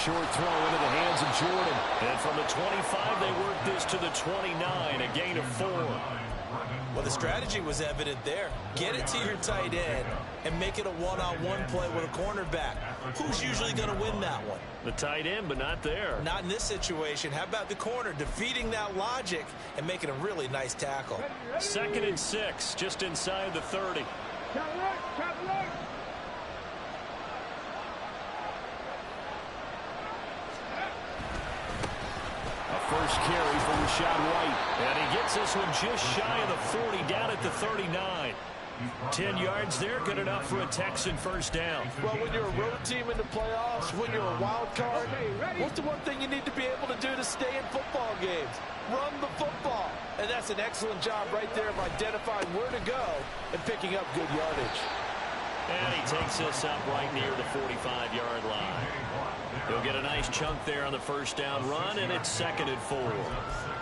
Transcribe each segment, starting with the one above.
short throw into the hands of Jordan. And from the 25, they work this to the 29, a gain of 4. Well, the strategy was evident there. Get it to your tight end and make it a one-on-one play with a cornerback. Who's usually going to win that one? The tight end, but not there. Not in this situation. How about the corner defeating that logic and making a really nice tackle? 2nd and 6, just inside the 30. First carry for Rachaad White. And he gets this one just shy of the 40, down at the 39. 10 yards there, good enough for a Texan first down. Well, when you're a road team in the playoffs, when you're a wild card, what's the one thing you need to be able to do to stay in football games? Run the football. And that's an excellent job right there of identifying where to go and picking up good yardage. And he takes this up right near the 45-yard line. He'll get a nice chunk there on the first down run, and it's 2nd and 4.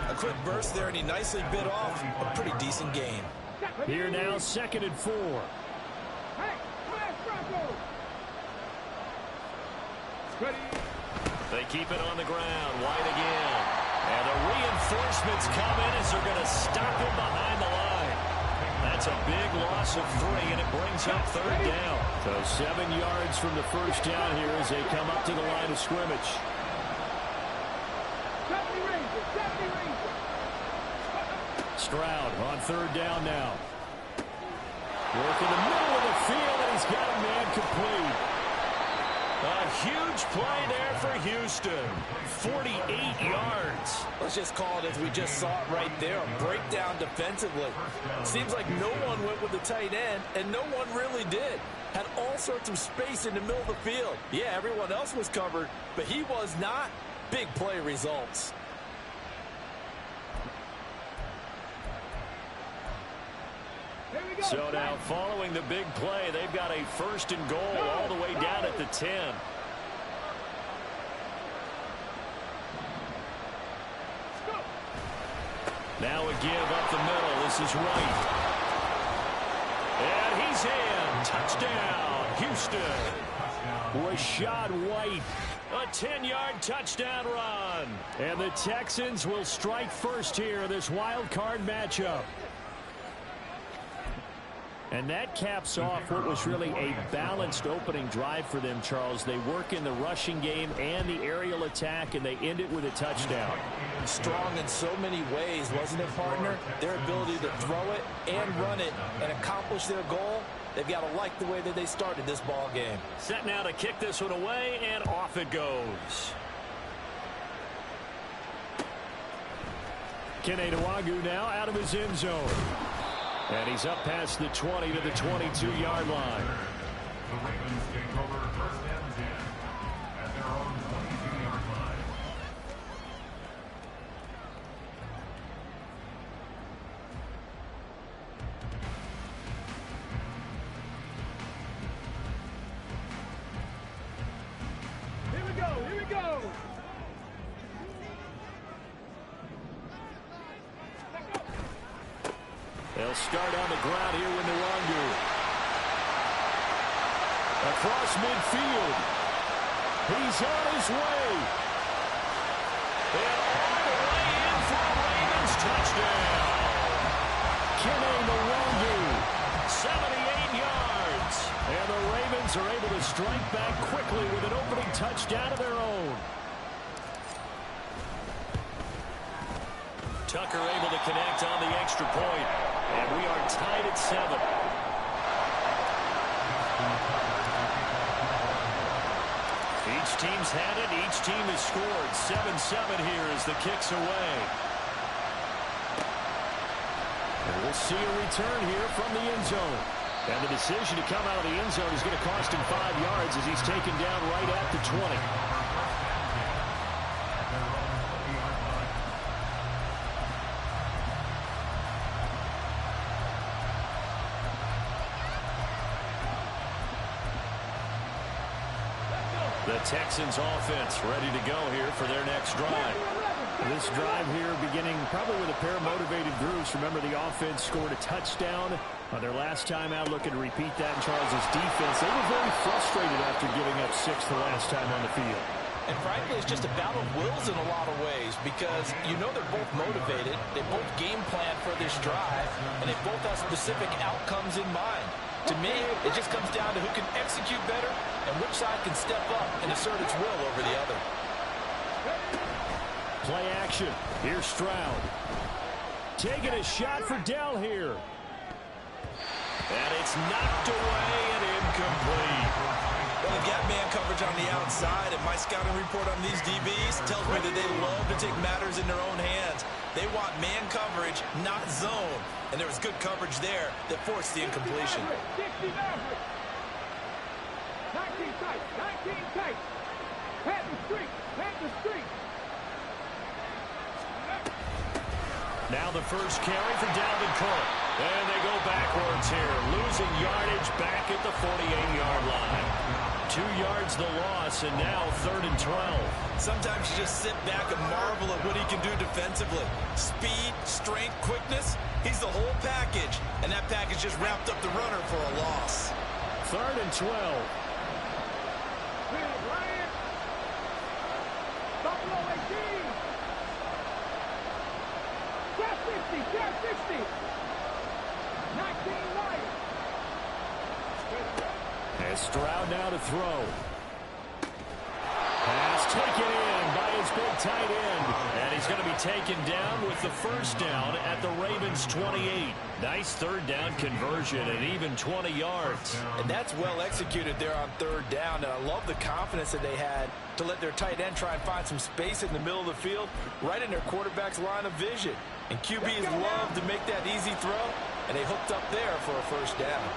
A quick burst there, and he nicely bit off a pretty decent gain. Here now, 2nd and 4. They keep it on the ground. White again. And the reinforcements come in as they're going to stop him behind the line. That's a big loss of 3, and it brings up 3rd down. So 7 yards from the first down here as they come up to the line of scrimmage. Stroud on 3rd down now. Work in the middle of the field, and he's got a man complete. A huge play there for Houston. 48 yards. Let's just call it as we just saw it right there. A breakdown defensively. Seems like no one went with the tight end, and no one really did. Had all sorts of space in the middle of the field. Yeah, everyone else was covered, but he was not. Big play results. So now following the big play, they've got a 1st and goal all the way down at the 10. Now a give up the middle. This is White. And he's in. Touchdown, Houston. Rachaad White. A 10-yard touchdown run. And the Texans will strike first here in this wild card matchup. And that caps off what was really a balanced opening drive for them, Charles. They work in the rushing game and the aerial attack, and they end it with a touchdown. Strong in so many ways, wasn't it, partner? Their ability to throw it and run it and accomplish their goal, they've got to like the way that they started this ball game. Set now to kick this one away, and off it goes. Kene Nwangwu now out of his end zone. And he's up past the 20 to the 22-yard line. The Ravens take over 1st and 10 at their own 22-yard line. Here we go, here we go. They'll start on the ground here with Nwangwu. Across midfield. He's on his way. And all the way in for a Ravens touchdown. Kene Nwangwu, 78 yards. And the Ravens are able to strike back quickly with an opening touchdown of their own. Tucker able to connect on the extra point. And we are tied at 7. Each team's had it. Each team has scored. 7-7 here as the kick's away. And we'll see a return here from the end zone. And the decision to come out of the end zone is going to cost him 5 yards as he's taken down right at the 20. The Texans offense ready to go here for their next drive. This drive here beginning probably with a pair of motivated groups. Remember, the offense scored a touchdown on their last time out, looking to repeat that in Charles's defense. They were very frustrated after giving up 6 the last time on the field. And frankly, it's just a battle of wills in a lot of ways because you know they're both motivated, they both game plan for this drive, and they both have specific outcomes in mind. To me, it just comes down to who can execute better and which side can step up and assert its will over the other. Play action. Here's Stroud. Taking a shot for Dell here. And it's knocked away and incomplete. Well, they've got man coverage on the outside, and my scouting report on these DBs tells me that they love to take matters in their own hands. They want man coverage, not zone. And there was good coverage there that forced the incompletion. 60 Maverick. 19 tight. 19 tight. Pat the street. Pat the street. Now the first carry for Dalvin Cook. And they go backwards here, losing yardage back at the 48-yard line. 2 yards the loss, and now 3rd and 12. Sometimes you just sit back and marvel at what he can do defensively. Speed, strength, quickness, he's the whole package. And that package just wrapped up the runner for a loss. 3rd and 12. Bryant. Buffalo 18. Cat 60. Cat 60. 19 Lions. And Stroud now to throw. Pass taken in by his big tight end. And he's going to be taken down with the first down at the Ravens 28. Nice 3rd down conversion and even 20 yards. And that's well executed there on 3rd down. And I love the confidence that they had to let their tight end try and find some space in the middle of the field, right in their quarterback's line of vision. And QBs love to make that easy throw, and they hooked up there for a first down.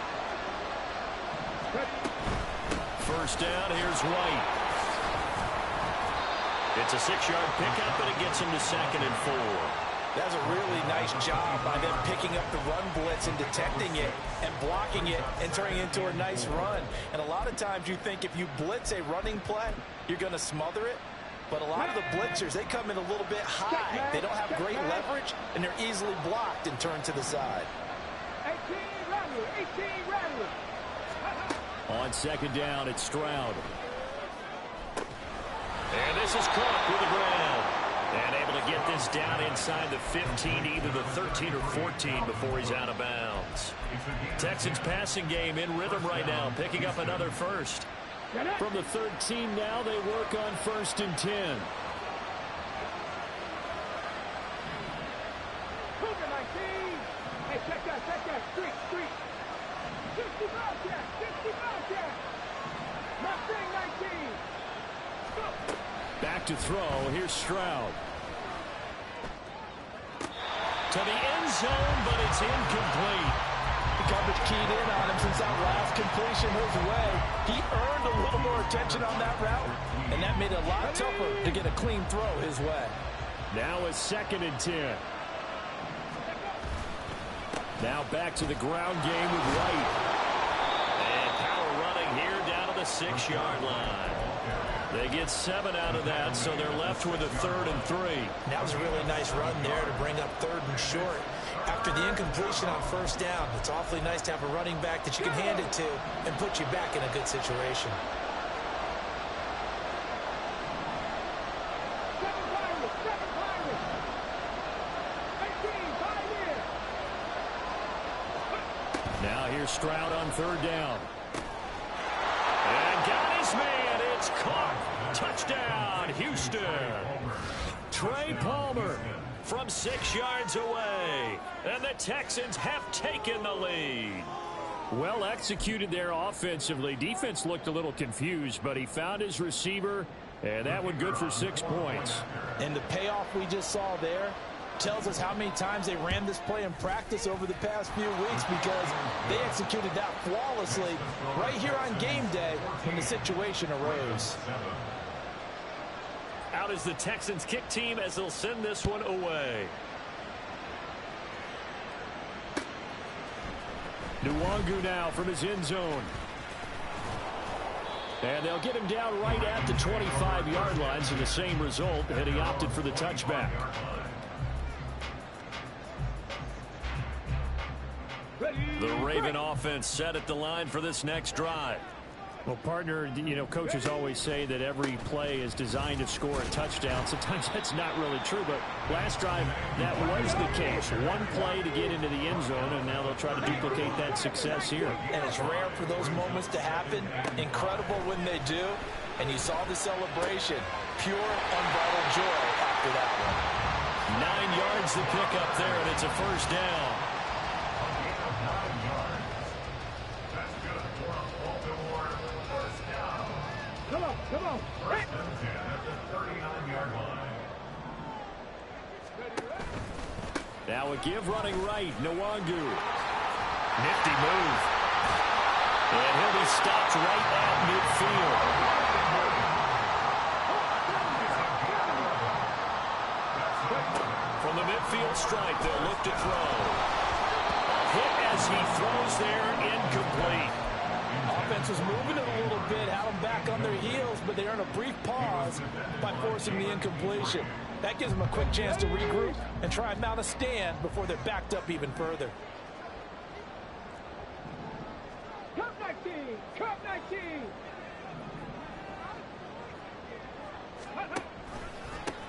First down, here's White. It's a 6-yard pickup, and it gets him to 2nd and 4. That's a really nice job by them picking up the run blitz and detecting it and blocking it and turning it into a nice run. And a lot of times you think if you blitz a running play, you're going to smother it. But a lot of the blitzers, they come in a little bit high. They don't have great leverage, and they're easily blocked and turned to the side. 18 Rattler. 18 Rattler. On 2nd down, it's Stroud. And this is Cook with the grab. And able to get this down inside the 15, either the 13 or 14 before he's out of bounds. Texans passing game in rhythm right now, picking up another first. From the 13 now, they work on 1st and 10. Cougar 19. Hey, check that. Street. 60 Bobcat. 60 Bobcat. Mustang 19. Back to throw. Here's Stroud. To the end zone, but it's incomplete. The coverage keyed in on him since that last completion his way. He earned a little more attention on that route, and that made it a lot tougher to get a clean throw his way. Now it's 2nd and 10. Now back to the ground game with White. And power running here down to the 6-yard line. They get 7 out of that, so they're left with a 3rd and 3. That was a really nice run there to bring up 3rd and short. After the incompletion on 1st down, it's awfully nice to have a running back that you can hand it to and put you back in a good situation. 7 Pirates. 18 Now here's Stroud on 3rd down. And got his man. It's caught. Touchdown, Houston. Trey Palmer from 6 yards away. And the Texans have taken the lead. Well executed there offensively. Defense looked a little confused, but he found his receiver, and that one good for 6 points. And the payoff we just saw there tells us how many times they ran this play in practice over the past few weeks, because they executed that flawlessly right here on game day when the situation arose. Out is the Texans kick team as they'll send this one away. Nwangu now from his end zone. And they'll get him down right at the 25-yard line, so the same result, and he opted for the touchback. The Raven offense set at the line for this next drive. Well, partner, you know, coaches always say that every play is designed to score a touchdown. Sometimes that's not really true, but last drive, that was the case. One play to get into the end zone, and now they'll try to duplicate that success here. And it's rare for those moments to happen. Incredible when they do. And you saw the celebration. Pure, unbridled joy after that one. 9 yards to pick up there, and it's a first down. Come on, come on. First and 10 at the 39-yard line. Now a give running right, Nwangu. Nifty move. And he'll be stopped right at midfield. From the midfield strike, they'll look to throw. Hit as he throws there, incomplete. Offense was moving it a little bit, had them back on their heels, but they earned a brief pause by forcing the incompletion. That gives them a quick chance to regroup and try and mount a stand before they're backed up even further. Cup 19! Cup 19!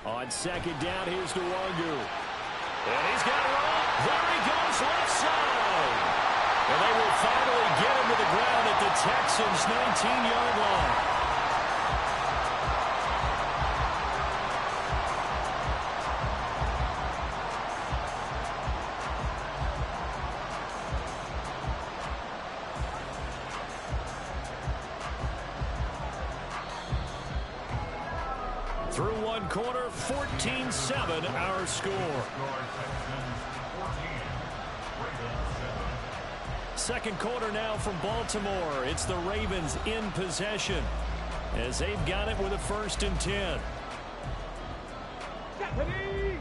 On second down, here's Nwangu. And he's got it all. There he goes, left side. And they will finally get him to the ground at the Texans' 19-yard line. Through one quarter, 14-7 our score. Second quarter now from Baltimore. It's the Ravens in possession as they've got it with a 1st and 10. Stephanie!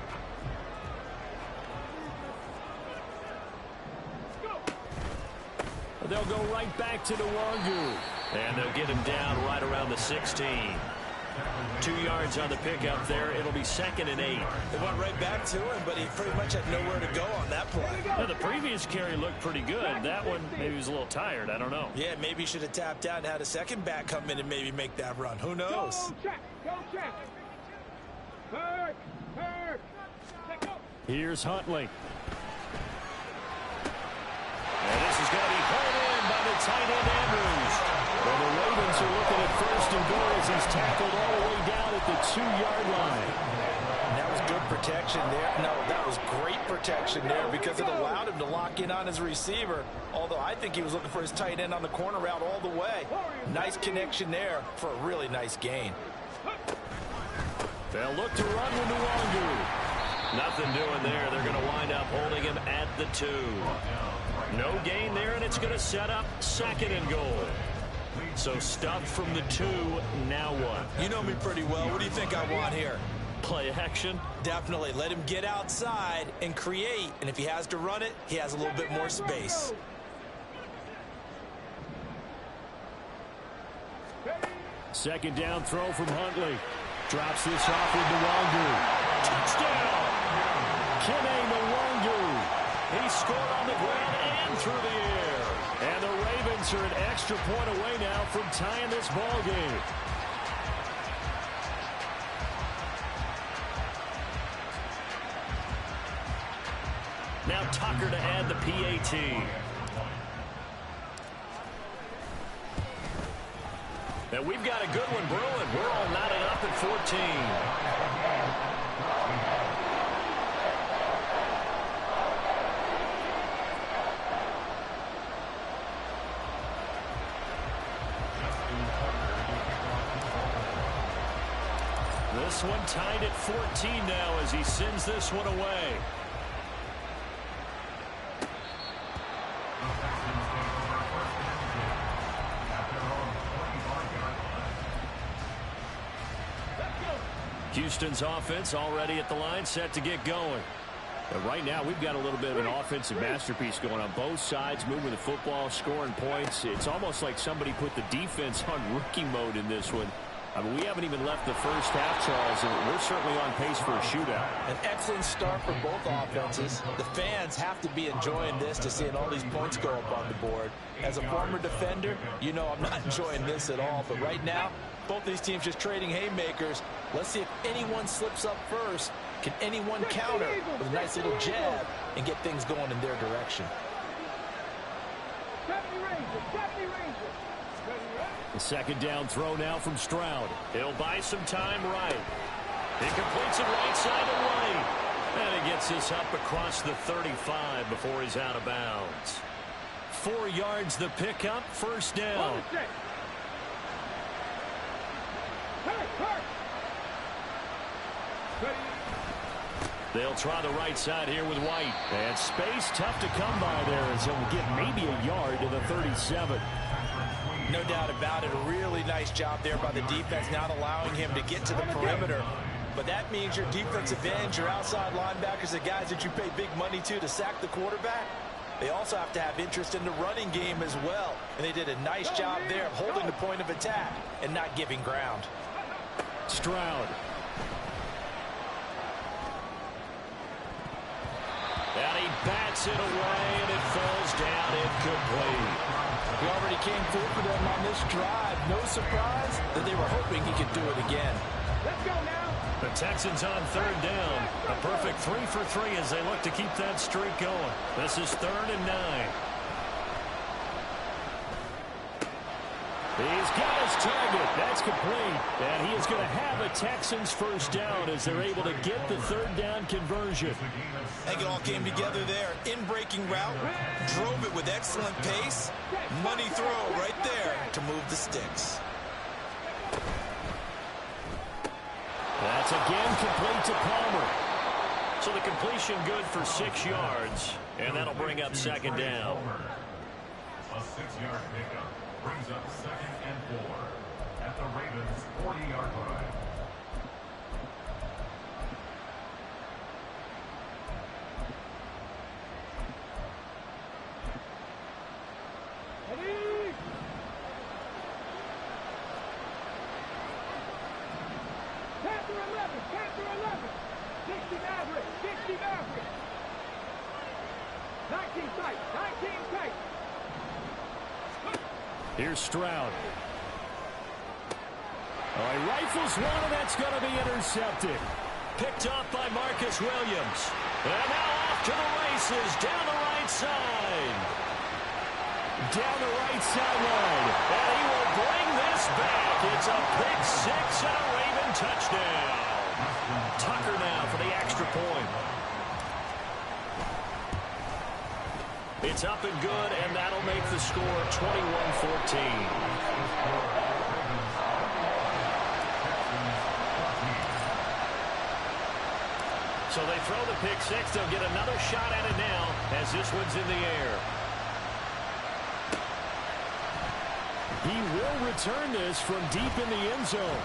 They'll go right back to Nwangu. And they'll get him down right around the 16. 2 yards on the pickup there. It'll be 2nd and 8. They went right back to him, but he pretty much had nowhere to go on that play. Now, the previous carry looked pretty good. That one, maybe he was a little tired. I don't know. Yeah, maybe he should have tapped out and had a second back come in and maybe make that run. Who knows? Go check! Go check! Hurt! Hurt! Let go! Here's Huntley. And this is going to be hauled in by the tight end Andrews. And the Ravens are looking at 1st and goal as he's tackled all the way down at the 2-yard line. That was good protection there. No, that was great protection there because it allowed him to lock in on his receiver. Although I think he was looking for his tight end on the corner route all the way. Nice connection there for a really nice gain. They'll look to run with Nwangu. Nothing doing there. They're going to wind up holding him at the 2. No gain there, and it's going to set up 2nd and goal. So stuffed from the 2, now what? You know me pretty well. What do you think I want here? Play action? Definitely. Let him get outside and create. And if he has to run it, he has a little bit more space. Second down throw from Huntley. Drops this off with Nwangu. Touchdown! Kene Nwangu. He scored on the ground and through the air. And the Ravens are an extra point away now from tying this ball game. Now Tucker to add the PAT. Now we've got a good one brewing. We're all knotted up at 14. This one tied at 14 now as he sends this one away. Houston's offense already at the line, set to get going. But right now, we've got a little bit of an offensive masterpiece going on both sides, moving the football, scoring points. It's almost like somebody put the defense on rookie mode in this one. I mean, we haven't even left the first half, Charles, and we're certainly on pace for a shootout. An excellent start for both offenses. The fans have to be enjoying this to seeing all these points go up on the board. As a former defender, you know I'm not enjoying this at all. But right now, both these teams just trading haymakers. Let's see if anyone slips up first. Can anyone counter with a nice little jab and get things going in their direction? The second down throw now from Stroud. He'll buy some time right. He completes it right side to right. And he gets this up across the 35 before he's out of bounds. 4 yards the pickup, first down. They'll try the right side here with White. And space tough to come by there as he'll get maybe a yard to the 37. No doubt about it. A really nice job there by the defense, not allowing him to get to the perimeter. But that means your defensive ends, your outside linebackers, the guys that you pay big money to sack the quarterback, they also have to have interest in the running game as well. And they did a nice job there of holding the point of attack and not giving ground. Stroud. And he bats it away, and it falls down incomplete. He already came through for them on this drive. No surprise that they were hoping he could do it again. Let's go now. The Texans on third down. A perfect 3 for 3 as they look to keep that streak going. This is 3rd and 9. He's got his target. That's complete. And he is going to have a Texans first down as they're able to get the third down conversion. I think it all came together there. In-breaking route, drove it with excellent pace. Money throw right there to move the sticks. That's again complete to Palmer. So the completion good for 6 yards. And that'll bring up second down. A 6-yard pickup brings up 2nd and 4 at the Ravens' 40-yard line. Capture 11. 60 Maverick. 60 Maverick. 19 tight. 19 tight. Here's Stroud. Oh, he rifles one, and that's going to be intercepted. Picked up by Marcus Williams. And now off to the races, down the right side. Down the right sideline. And he will bring this back. It's a pick six and a Raven touchdown. Tucker now for the extra point. It's up and good, and that'll make the score 21-14. So they throw the pick six. They'll get another shot at it now as this one's in the air. He will return this from deep in the end zone.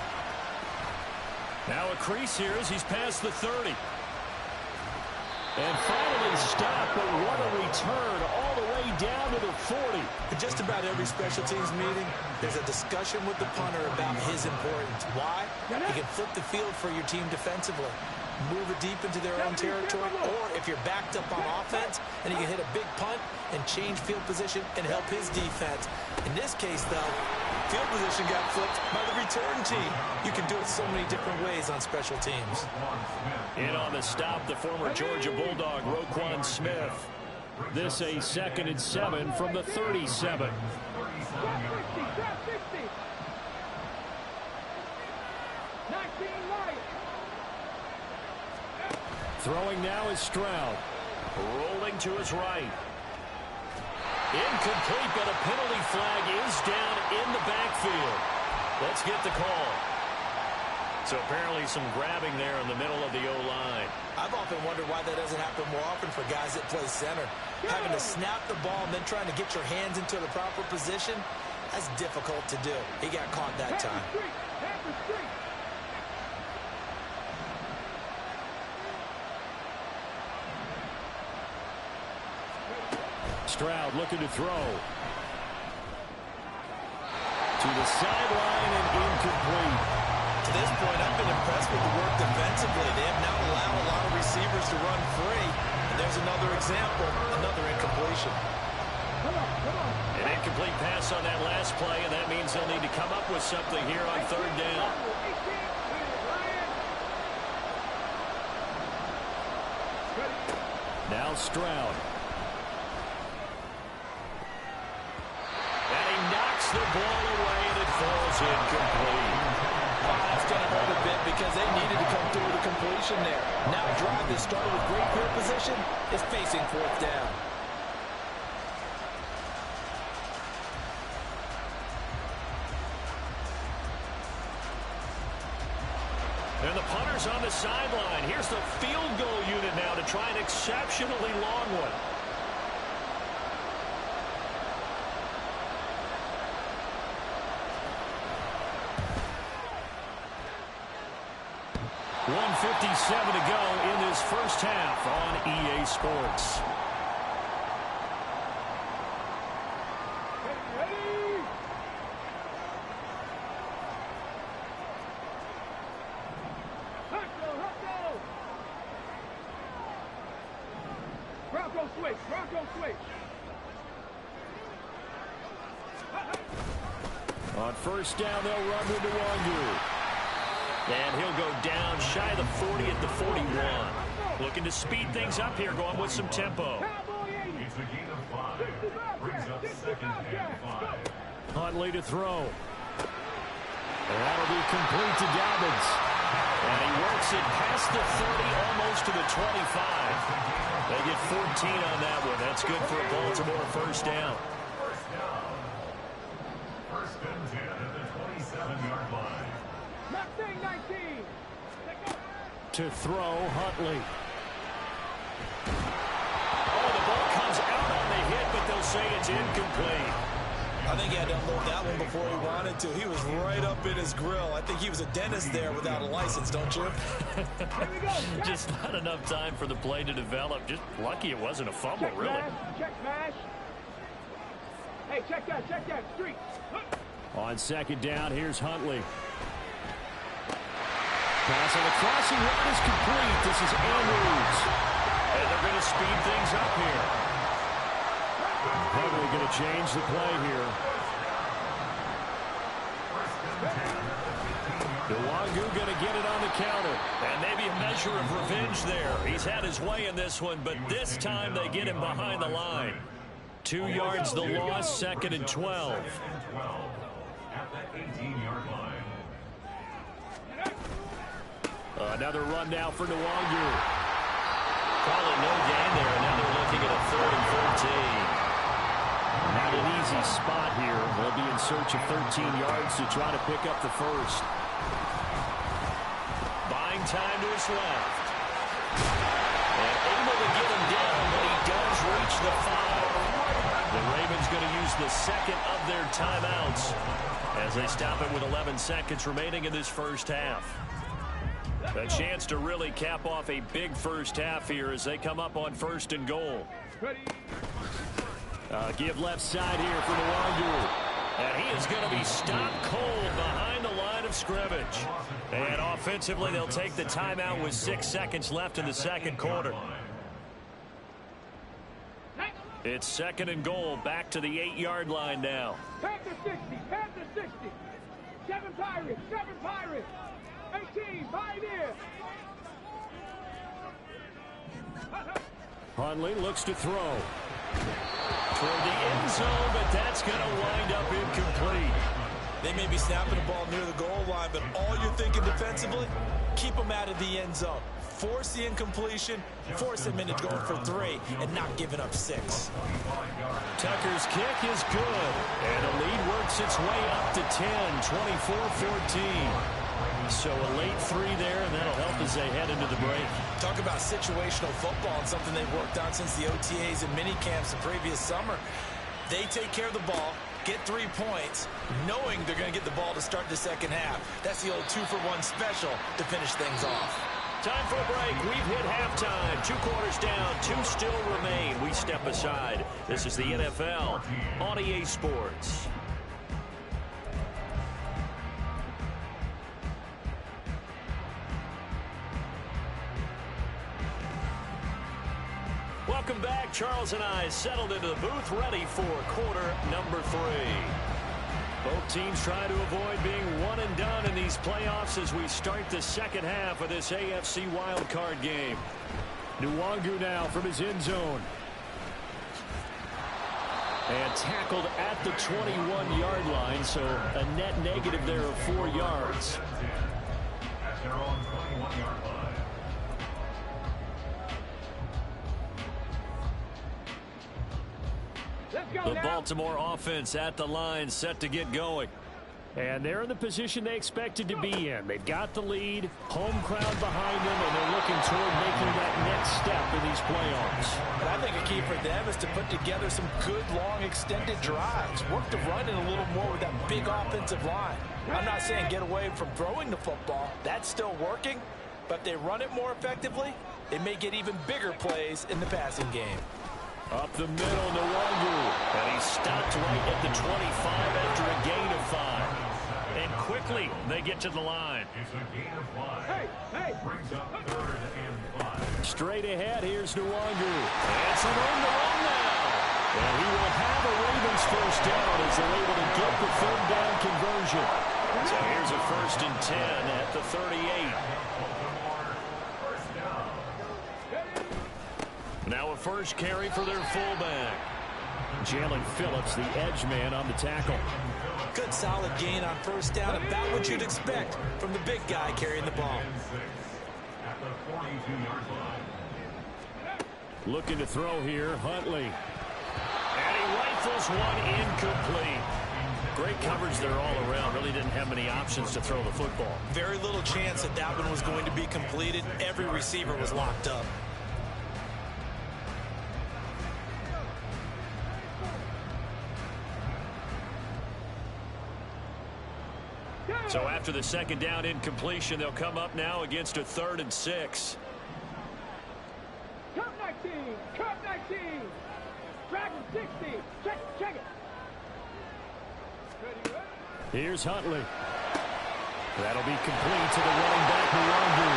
Now a crease here as he's past the 30. And finally stopped, but what a return all the way down to the 40. In just about every special teams meeting, there's a discussion with the punter about his importance. Why? He can flip the field for your team defensively, move it deep into their own territory, or if you're backed up on offense, and he can hit a big punt and change field position and help his defense. In this case, though, field position got flipped by the return team. You can do it so many different ways on special teams. In on the stop, the former Georgia Bulldog, Roquan Smith. This a 2nd and 7 from the 37. Throwing now is Stroud. Rolling to his right. Incomplete, but a penalty flag is down in the backfield. Let's get the call. So apparently some grabbing there in the middle of the O-line. I've often wondered why that doesn't happen more often for guys that play center. Having to snap the ball and then trying to get your hands into the proper position, that's difficult to do. He got caught that time. Stroud looking to throw. To the sideline and incomplete. with the work defensively. They have now allowed a lot of receivers to run free. And there's another example, another incompletion. An incomplete pass on that last play, and that means they'll need to come up with something here on third down. Now Stroud. And he knocks the ball away, and it falls incomplete. That's going to hurt a bit because they needed to come through with a completion there. Now a drive that started with great field position is facing fourth down. And the punter's on the sideline. Here's the field goal unit now to try an exceptionally long one. .157 to go in this first half on EA Sports. Bronco switch. On first down, they'll run with Nwangu. And he'll go down shy of the 40 at the 41. Looking to speed things up here, going with some tempo. It's a gain of 5. Brings up second and 5. Huntley to throw. And that'll be complete to Dobbins. And he works it past the 30, almost to the 25. They get 14 on that one. That's good for a Baltimore first down. First down. First and 10 at the 27-yard line. 19. To throw, Huntley. Oh, the ball comes out on the hit, but they'll say it's incomplete. I think he had to unload that one before he wanted to. He was right up in his grill. I think he was a dentist there without a license, don't you? Just not enough time for the play to develop. Just lucky it wasn't a fumble, Check really. Check smash. Hey, check that. Street. On second down, here's Huntley. Pass on the crossing route is complete. This is Andrews. And they're going to speed things up here. Huntley going to change the play here. Nwangu going to get it on the counter. And maybe a measure of revenge there. He's had his way in this one, but this time they get him behind the line. 2 yards the loss, second and 12. At the 18-yard line. Another run now for Nwangu. Call it no gain there, and now they're looking at a 3rd and 14. Not an easy spot here. They'll be in search of 13 yards to try to pick up the first. Buying time to his left. And able to get him down, but he does reach the 5. The Ravens going to use the second of their timeouts as they stop it with 11 seconds remaining in this first half. A chance to really cap off a big first half here as they come up on 1st and goal. Give left side here for Nwangu. And he is going to be stopped cold behind the line of scrimmage. And offensively, they'll take the timeout with 6 seconds left in the second quarter. It's 2nd and goal, back to the 8-yard line now. Panther 60. 7 Pirates. 18, Pioneer. Huntley looks to throw. Toward the end zone, but that's going to wind up incomplete. They may be snapping the ball near the goal line, but all you're thinking defensively, keep them out of the end zone. Force the incompletion, force them into going for 3, and not giving up 6. Tucker's kick is good, and the lead works its way up to 10, 24-14. So a late 3 there, and that'll help as they head into the break. Talk about situational football and something they've worked on since the OTAs and mini camps the previous summer. They take care of the ball, get 3 points, knowing they're going to get the ball to start the second half. That's the old 2-for-1 special to finish things off. Time for a break. We've hit halftime. 2 quarters down, 2 still remain. We step aside. This is the NFL on EA Sports. Welcome back. Charles and I settled into the booth, ready for quarter number 3. Both teams try to avoid being one and done in these playoffs as we start the second half of this AFC wildcard game. Nwangu now from his end zone. And tackled at the 21-yard line, so a net negative there of 4 yards. At their own 21-yard line. The Baltimore offense at the line, set to get going. And they're in the position they expected to be in. They've got the lead, home crowd behind them, and they're looking toward making that next step in these playoffs. And I think a key for them is to put together some good, long, extended drives. Work the run in a little more with that big offensive line. I'm not saying get away from throwing the football. That's still working. But if they run it more effectively, it may get even bigger plays in the passing game. Up the middle, Nwangu. And he stopped right at the 25 after a gain of 5. And quickly, they get to the line. It's a gain of 5. Brings up 3rd and 5. Straight ahead, here's Nwangu. And some room to run now. And he will have a Ravens first down as they're able to get the 3rd down conversion. So here's a 1st and 10 at the 38. Now a first carry for their fullback. Jalen Phillips, the edge man on the tackle. Good solid gain on first down, about what you'd expect from the big guy carrying the ball. At the 42-yard line. Looking to throw here, Huntley. And he rifles one incomplete. Great coverage there all around. Really didn't have many options to throw the football. Very little chance that that one was going to be completed. Every receiver was locked up. So after the second down incompletion, they'll come up now against a 3rd and 6. Cut 19, cut 19. Dragon 60. Check it. Here's Huntley. That'll be complete to the running back, Nwangu.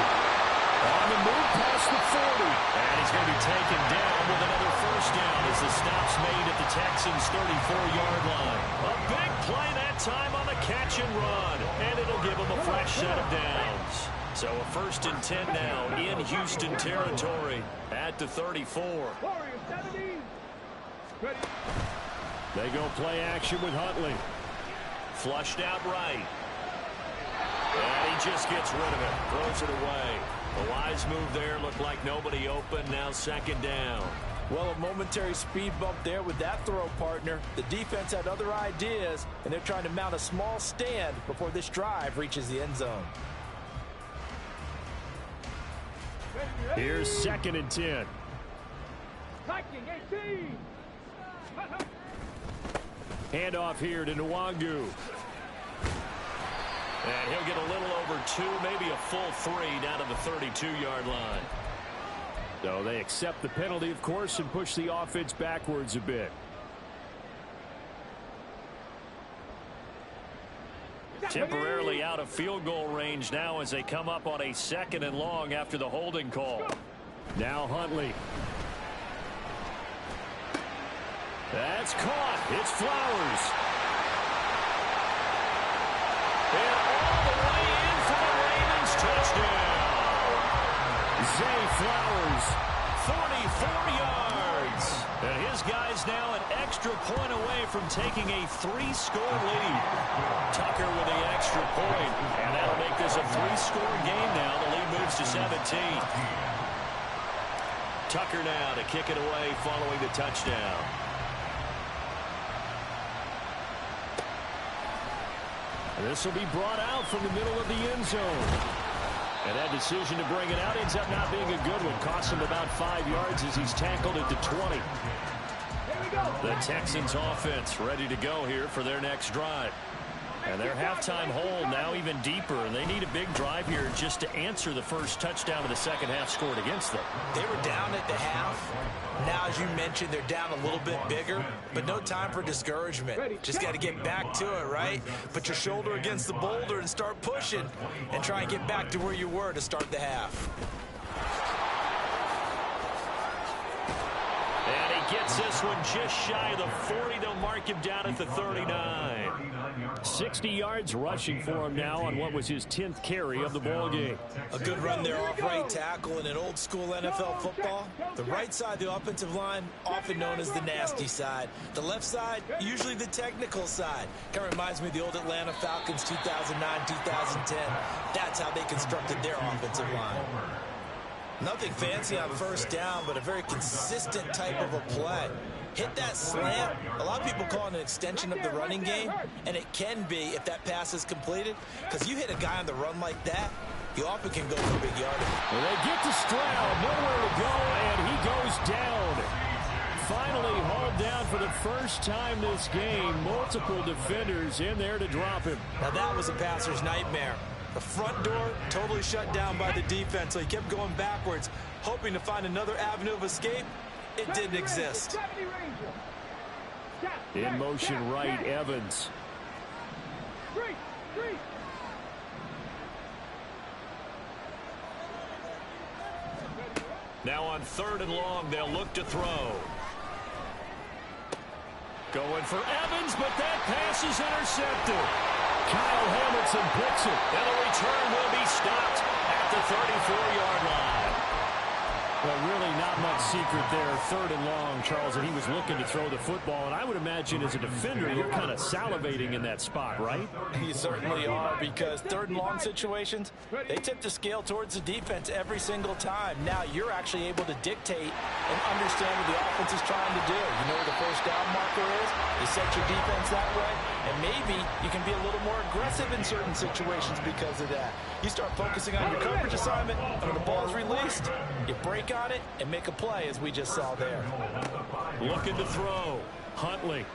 On the move past the 40. And he's going to be taken down with another first down as the stop's made at the Texans' 34-yard line. A big play that time on the catch and run. And it'll give them a fresh set of downs. So a 1st and 10 now in Houston territory at the 34. Warriors 70. Ready. They go play action with Huntley. Flushed out right. And he just gets rid of it. Throws it away. A wise move there. Looked like nobody open. Now 2nd down. Well, a momentary speed bump there with that throw, partner. The defense had other ideas, and they're trying to mount a small stand before this drive reaches the end zone. Here's 2nd and 10. Viking 18. Handoff here to Nwangu. And he'll get a little over 2, maybe a full 3 down to the 32-yard line. So they accept the penalty, of course, and push the offense backwards a bit. Temporarily out of field goal range now as they come up on a 2nd and long after the holding call. Now Huntley. That's caught. It's Flowers. And all the way in for the Ravens touchdown. Zay Flowers, 44 yards. And his guy's now an extra point away from taking a 3-score lead. Tucker with the extra point. And that'll make this a 3-score game now. The lead moves to 17. Tucker now to kick it away following the touchdown. This will be brought out from the middle of the end zone. And that decision to bring it out ends up not being a good one. Costs him about 5 yards as he's tackled at the 20. The Texans offense ready to go here for their next drive. And their halftime hole now even deeper. And they need a big drive here just to answer the first touchdown of the second half scored against them. They were down at the half. Now, as you mentioned, they're down a little bit bigger, but no time for discouragement. Just got to get back to it, right? Put your shoulder against the boulder and start pushing and try and get back to where you were to start the half. And he gets this one just shy of the 40. They'll mark him down at the 39. 60 yards rushing for him now on what was his 10th carry of the ball game. A good run there off right tackle in an old school NFL football. The right side of the offensive line, often known as the nasty side. The left side, usually the technical side. Kind of reminds me of the old Atlanta Falcons 2009, 2010. That's how they constructed their offensive line. Nothing fancy on first down, but a very consistent type of a play. Hit that slant. A lot of people call it an extension of the running game, and it can be if that pass is completed, because you hit a guy on the run like that, you often can go for big yardage. Well, they get to Stroud, nowhere to go, and he goes down. Finally hauled down for the first time this game. Multiple defenders in there to drop him. Now that was a passer's nightmare. The front door totally shut down by the defense, so he kept going backwards, hoping to find another avenue of escape. It didn't exist. In motion right, Evans. Now on 3rd and long, they'll look to throw. Going for Evans, but that pass is intercepted. Kyle Hamilton picks it, and the return will be stopped at the 34-yard line. Well, really not much secret there. 3rd and long, Charles, and he was looking to throw the football. And I would imagine as a defender, you're kind of salivating in that spot, right? You certainly are, because 3rd and long situations, they tip the scale towards the defense every single time. Now you're actually able to dictate and understand what the offense is trying to do. You know where the first down marker is. You set your defense that way, and maybe you can be a little more aggressive in certain situations because of that. You start focusing on your coverage assignment, and when the ball is released, you break on it and make a play, as we just saw there. Looking to throw. Huntley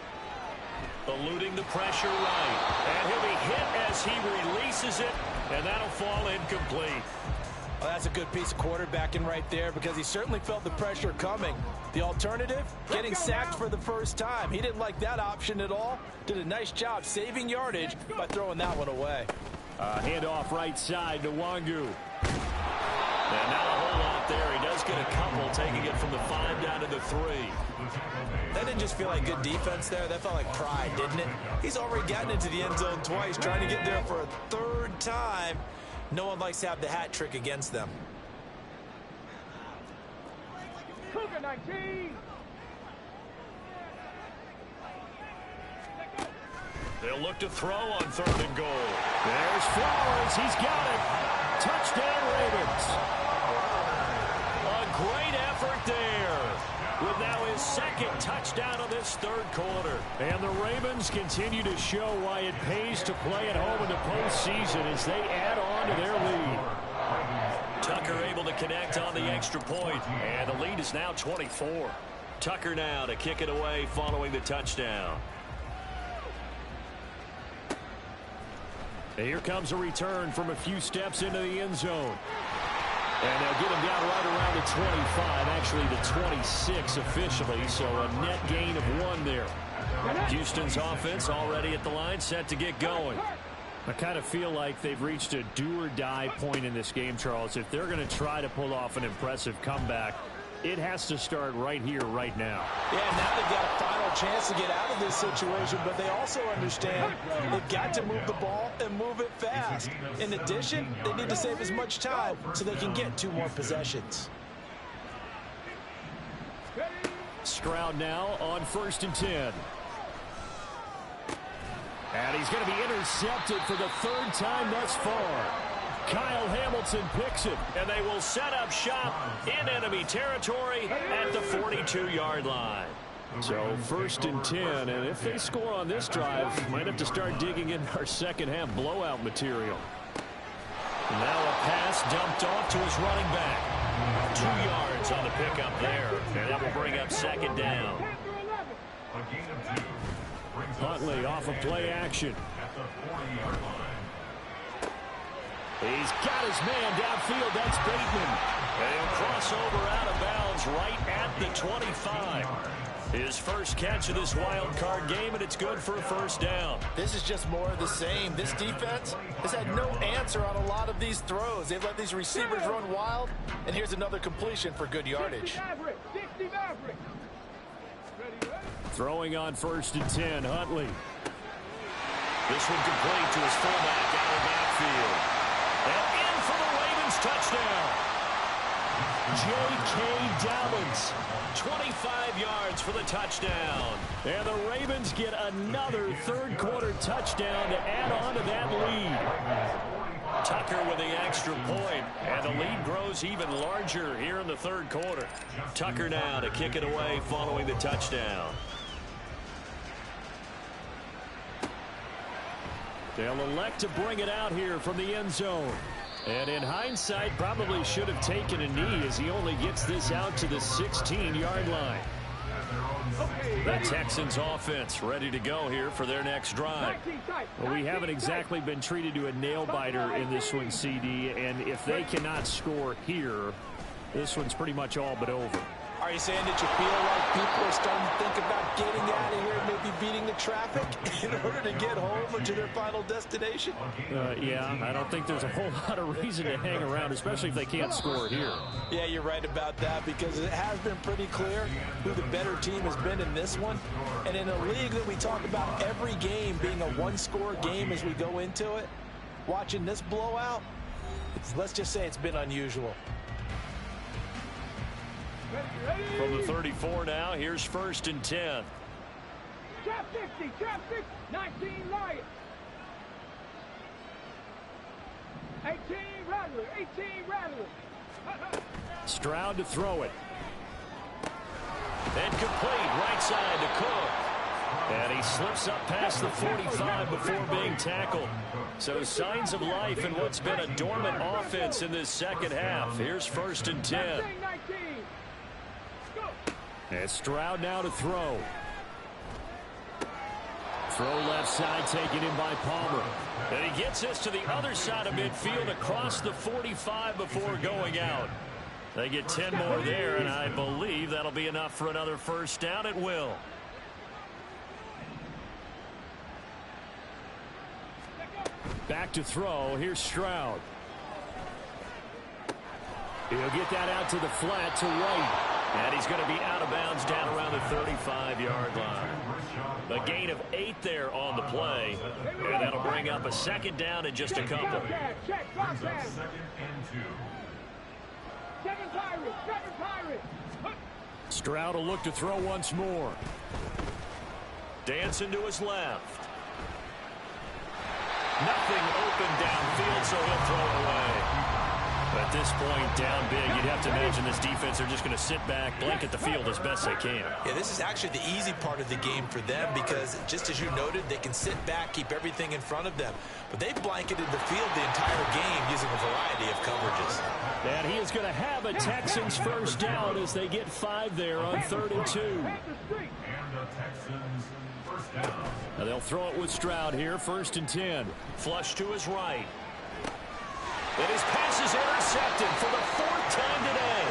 eluding the pressure right. And he'll be hit as he releases it, and that'll fall incomplete. Well, that's a good piece of quarterbacking right there, because he certainly felt the pressure coming. The alternative, getting sacked for the first time. He didn't like that option at all. Did a nice job saving yardage by throwing that one away. Handoff right side to Wangu. And now a whole lot there. He does get a couple, taking it from the 5 down to the 3. That didn't just feel like good defense there. That felt like pride, didn't it? He's already gotten into the end zone twice, trying to get there for a 3rd time. No one likes to have the hat trick against them. Cougar 19. They'll look to throw on 3rd and goal. There's Flowers. He's got it. Touchdown, Ravens. A great effort there, with now his 2nd touchdown of this 3rd quarter. And the Ravens continue to show why it pays to play at home in the postseason as they add on to their lead. Tucker able to connect on the extra point, and the lead is now 24. Tucker now to kick it away following the touchdown. And here comes a return from a few steps into the end zone. And they'll get him down right around the 25, actually the 26 officially, so a net gain of 1 there. Houston's offense already at the line, set to get going. I kind of feel like they've reached a do-or-die point in this game, Charles. If they're going to try to pull off an impressive comeback, it has to start right here, right now. Yeah, now they've got a final chance to get out of this situation, but they also understand they've got to move the ball and move it fast. In addition, they need to save as much time so they can get 2 more possessions. Stroud now on 1st and 10. And he's going to be intercepted for the 3rd time thus far. Kyle Hamilton picks it, and they will set up shop in enemy territory at the 42-yard line. So 1st and 10, and if they score on this drive, might have to start digging in our second-half blowout material. And now a pass dumped off to his running back. 2 yards on the pickup there, and that will bring up 2nd down. Huntley off of play action. He's got his man downfield. That's Bateman. And he'll cross over out of bounds right at the 25. His first catch of this wild card game, and it's good for a 1st down. This is just more of the same. This defense has had no answer on a lot of these throws. They've let these receivers run wild, and here's another completion for good yardage. Throwing on 1st and 10, Huntley. This one complete to his fullback out of the backfield. And in for the Ravens touchdown. J.K. Dobbins, 25 yards for the touchdown. And the Ravens get another third-quarter touchdown to add on to that lead. Tucker with the extra point, and the lead grows even larger here in the third quarter. Tucker now to kick it away following the touchdown. They'll elect to bring it out here from the end zone. And in hindsight, probably should have taken a knee as he only gets this out to the 16-yard line. The Texans offense ready to go here for their next drive. Well, we haven't exactly been treated to a nail-biter in this one, CD, and if they cannot score here, this one's pretty much all but over. Are you saying that you feel like people are starting to think about getting out of here and maybe beating the traffic in order to get home or to their final destination? Yeah, I don't think there's a whole lot of reason to hang around, especially if they can't score here. Yeah, you're right about that, because it has been pretty clear who the better team has been in this one. And in a league that we talk about every game being a one-score game as we go into it, watching this blowout, let's just say it's been unusual. From the 34 now, here's 1st and 10. Trap 60, 19 Lions. 18 Rattler, 18 Rattler. Stroud to throw it. And complete, right side to Cook. And he slips up past the 45 before being tackled. So signs of life in what's been a dormant offense in this second half. Here's 1st and 10. And Stroud now to throw. Throw left side, taken in by Palmer. And he gets this to the other side of midfield across the 45 before going out. They get 10 more there, and I believe that'll be enough for another first down. It will. Back to throw. Here's Stroud. He'll get that out to the flat to White. And he's going to be out of bounds down around the 35-yard line. A gain of 8 there on the play. And that'll bring up a 2nd down in just a couple. Check, 7 Pirates. Stroud will look to throw once more. Dancing to his left. Nothing open downfield, so he'll throw it away. At this point, down big, you'd have to imagine this defense are just going to sit back, blanket the field as best they can. Yeah, this is actually the easy part of the game for them, because just as you noted, they can sit back, keep everything in front of them. But they've blanketed the field the entire game using a variety of coverages. And he is going to have a Texans first down as they get 5 there on 3rd and 2. And the Texans first down. Now they'll throw it with Stroud here, 1st and 10. Flush to his right. And his pass is intercepted for the 4th time today.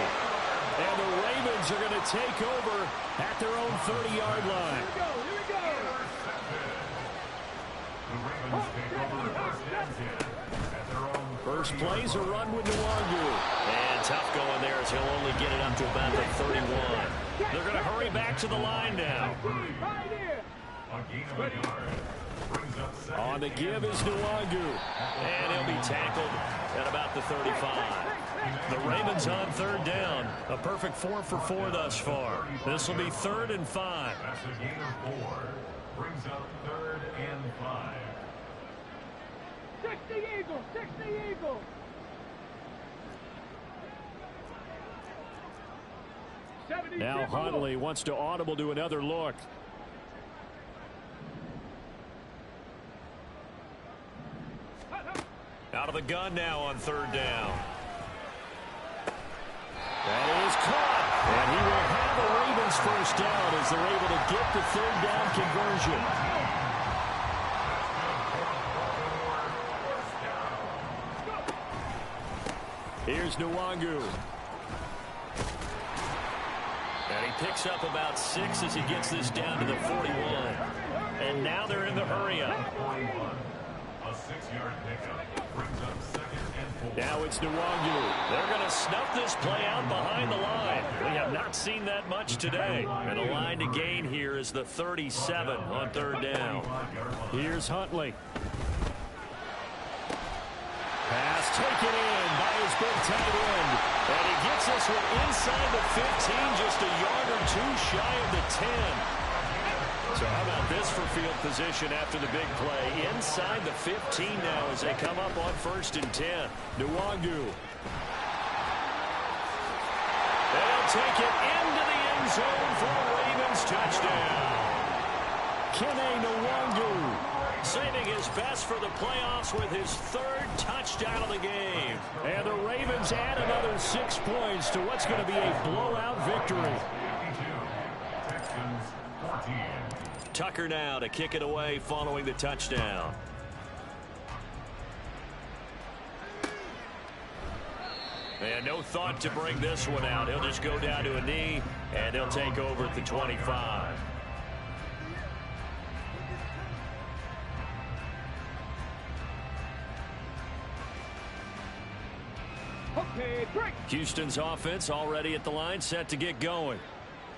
And the Ravens are going to take over at their own 30-yard line. Here we go. The Ravens take over 1st and 10 at their own. First plays a run with Nwangu. And tough going there as he'll only get it up to about the 31. They're going to hurry back to the line now. Right here. A gain of a yard. Brings up 2nd On the give is Nwangu. And he'll be tackled at about the 35. The Ravens on 3rd down. A perfect 4 for 4 thus far. This will be 3rd and 5. That's a gain of 4. Brings up 3rd and 5. 60 Eagles, 60 Eagles. Now Huntley wants to audible to another look. Out of the gun now on 3rd down. That is caught. And he will have the Ravens first down as they're able to get the 3rd down conversion. Here's Nwangu. And he picks up about 6 as he gets this down to the 41. And now they're in the hurry up. A 6-yard pickup brings up 2nd and Now it's Nwangu. They're going to snuff this play out behind the line. We have not seen that much today. And the line to gain here is the 37 on third down. Here's Huntley. Pass taken in by his big tight end. And he gets this one inside the 15, just a yard or two shy of the 10. So how about this for field position after the big play? Inside the 15 now as they come up on 1st and 10. Nwangu. They'll take it into the end zone for a Ravens touchdown. Kene Nwangu saving his best for the playoffs with his 3rd touchdown of the game. And the Ravens add another 6 points to what's going to be a blowout victory. Tucker now to kick it away following the touchdown. And no thought to bring this one out. He'll just go down to a knee, and they'll take over at the 25. Okay, break. Houston's offense already at the line, set to get going.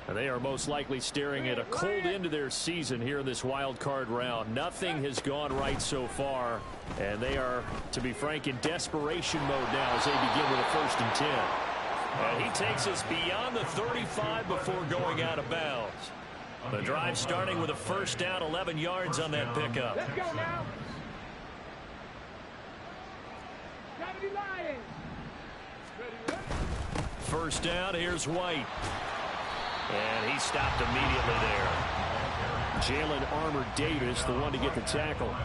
And they are most likely staring at a cold end to their season here in this wild card round. Nothing has gone right so far, and they are, to be frank, in desperation mode now as they begin with a 1st and 10. And he takes us beyond the 35 before going out of bounds. The drive starting with a 1st down, 11 yards on that pickup. Let's go now. 70 Lions. Ready, ready. 1st down, here's White. And he stopped immediately there. Jalen Armour-Davis, the one to get the tackle.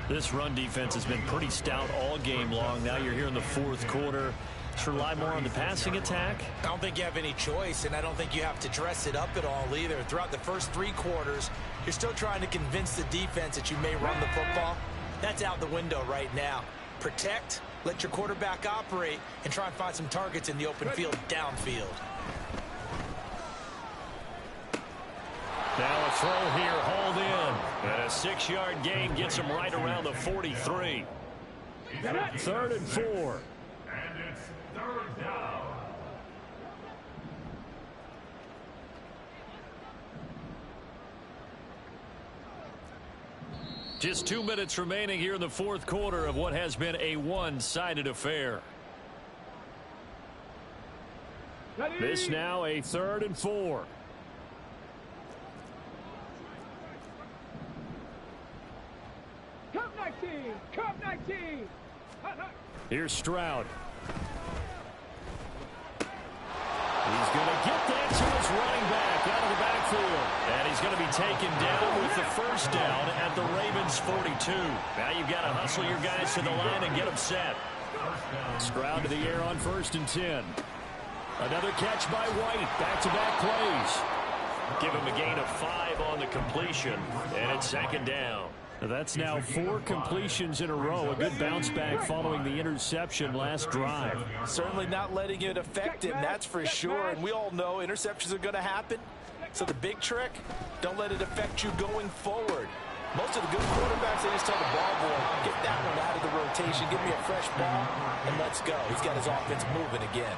This run defense has been pretty stout all game long. Now you're here in the 4th quarter. Should rely more on the passing attack? I don't think you have any choice, and I don't think you have to dress it up at all either. Throughout the first 3 quarters, you're still trying to convince the defense that you may run the football. That's out the window right now. Protect, let your quarterback operate, and try and find some targets in the open field downfield. Now a throw here, hauled in. And a 6-yard gain gets him right around the 43. 3rd and 4. And it's 3rd down. Just 2 minutes remaining here in the 4th quarter of what has been a one-sided affair. This now a 3rd and 4. Cup 19. Cup 19. Here's Stroud. He's going to get that to his running back out of the backfield. And he's going to be taken down with the 1st down at the Ravens 42. Now you've got to hustle your guys to the line and get them set. Stroud to the air on 1st and 10. Another catch by White. Back-to-back plays. Give him a gain of 5 on the completion. And it's 2nd down. That's now 4 completions in a row. A good bounce back following the interception last drive. Certainly not letting it affect him, that's for sure. And we all know interceptions are going to happen. So the big trick, don't let it affect you going forward. Most of the good quarterbacks, they just tell the ball boy, get that one out of the rotation, give me a fresh ball, and let's go. He's got his offense moving again.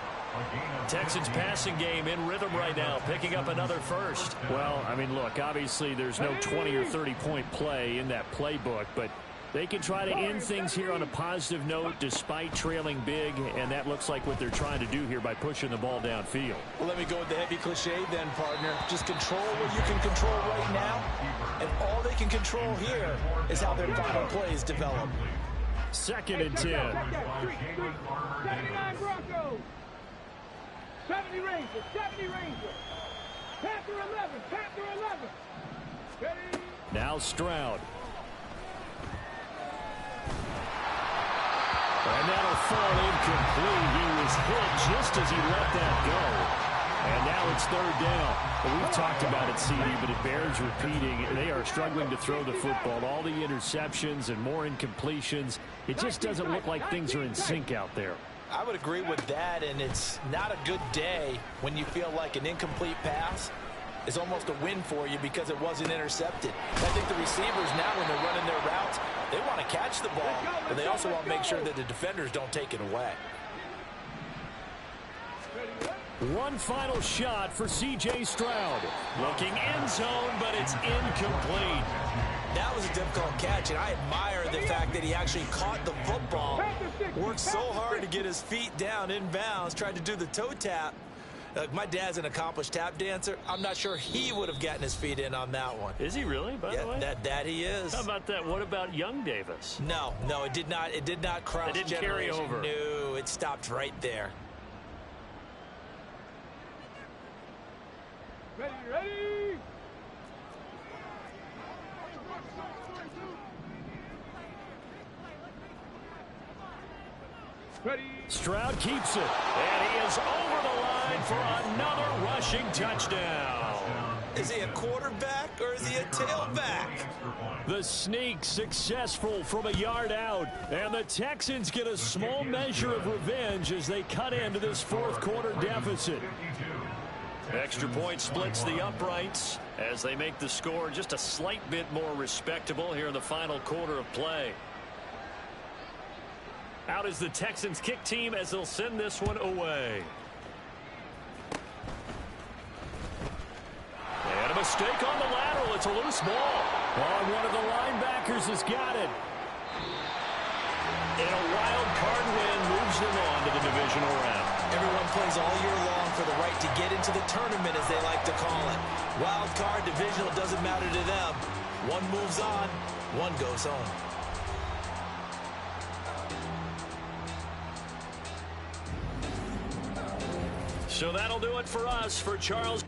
Texans passing game in rhythm right now, picking up another 1st. Well, I mean, look, obviously there's no 20 or 30-point play in that playbook, but they can try to end things here on a positive note despite trailing big, and that looks like what they're trying to do here by pushing the ball downfield. Well, let me go with the heavy cliche then, partner. Just control what you can control right now, and all they can control here is how their final plays develop. 2nd and 10. 79 Broncos. 70 Rangers. 70 Rangers. Panther 11. Panther 11. Ready. Now Stroud. And that'll fall incomplete. He was hit just as he let that go. And now it's 3rd down. Well, we've talked about it, CD, but it bears repeating. They are struggling to throw the football. All the interceptions and more incompletions. It just doesn't look like things are in sync out there. I would agree with that, and it's not a good day when you feel like an incomplete pass is almost a win for you because it wasn't intercepted. I think the receivers now, when they're running their routes, they want to catch the ball, but they also want to make sure that the defenders don't take it away. One final shot for C.J. Stroud. Looking end zone, but it's incomplete. That was a difficult catch, and I admire the fact that he actually caught the football, worked so hard to get his feet down inbounds, tried to do the toe tap. My dad's an accomplished tap dancer. I'm not sure he would have gotten his feet in on that one. Is he really, by the way? That he is. How about that? What about young Davis? No, it did not cross. It didn't carry over. No, it stopped right there. Ready. Stroud keeps it, and he is over the line for another rushing touchdown. Is he a quarterback or is he a tailback? The sneak successful from a yard out, and the Texans get a small measure of revenge as they cut into this fourth quarter deficit. Extra point splits the uprights as they make the score just a slight bit more respectable here in the final quarter of play. Out is the Texans kick team as they'll send this one away. And a mistake on the lateral. It's a loose ball. Oh, one of the linebackers has got it. And a wild card win moves them on to the divisional round. Everyone plays all year long for the right to get into the tournament, as they like to call it. Wild card, divisional, doesn't matter to them. One moves on, one goes home. So that'll do it for us. For Charles.